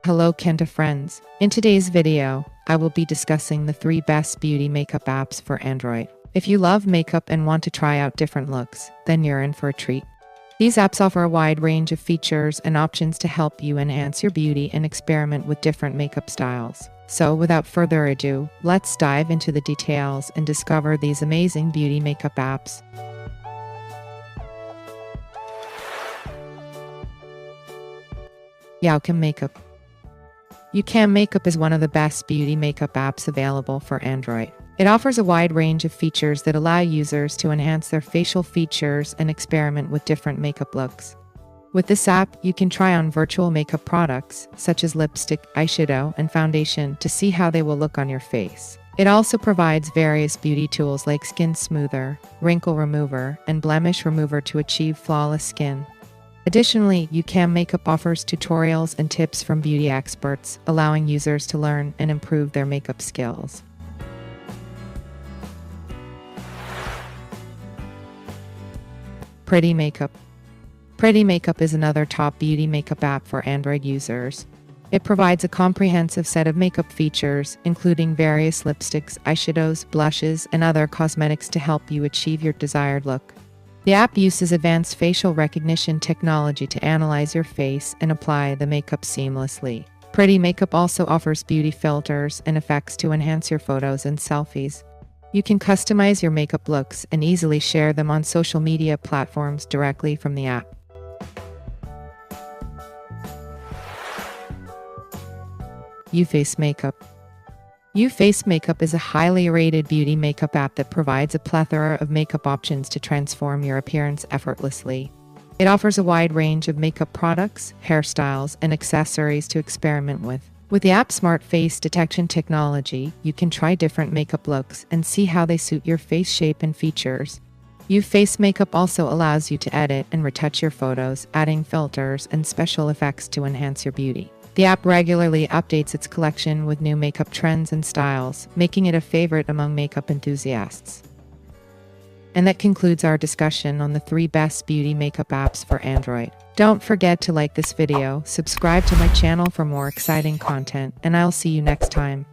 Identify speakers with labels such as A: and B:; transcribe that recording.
A: Hello Kenta friends. In today's video, I will be discussing the 3 best beauty makeup apps for Android. If you love makeup and want to try out different looks, then you're in for a treat. These apps offer a wide range of features and options to help you enhance your beauty and experiment with different makeup styles. So without further ado, let's dive into the details and discover these amazing beauty makeup apps. YouCam Makeup. YouCam Makeup is one of the best beauty makeup apps available for Android. It offers a wide range of features that allow users to enhance their facial features and experiment with different makeup looks. With this app, you can try on virtual makeup products, such as lipstick, eyeshadow, and foundation, to see how they will look on your face. It also provides various beauty tools like skin smoother, wrinkle remover, and blemish remover to achieve flawless skin. Additionally, YouCam Makeup offers tutorials and tips from beauty experts, allowing users to learn and improve their makeup skills. Pretty Makeup. Pretty Makeup is another top beauty makeup app for Android users. It provides a comprehensive set of makeup features, including various lipsticks, eyeshadows, blushes, and other cosmetics to help you achieve your desired look. The app uses advanced facial recognition technology to analyze your face and apply the makeup seamlessly. Pretty Makeup also offers beauty filters and effects to enhance your photos and selfies. You can customize your makeup looks and easily share them on social media platforms directly from the app. YuFace Makeup. YuFace Makeup is a highly rated beauty makeup app that provides a plethora of makeup options to transform your appearance effortlessly. It offers a wide range of makeup products, hairstyles, and accessories to experiment with. With the app's smart face detection technology, you can try different makeup looks and see how they suit your face shape and features. YuFace Makeup also allows you to edit and retouch your photos, adding filters and special effects to enhance your beauty. The app regularly updates its collection with new makeup trends and styles, making it a favorite among makeup enthusiasts. And that concludes our discussion on the 3 best beauty makeup apps for Android. Don't forget to like this video, subscribe to my channel for more exciting content, and I'll see you next time.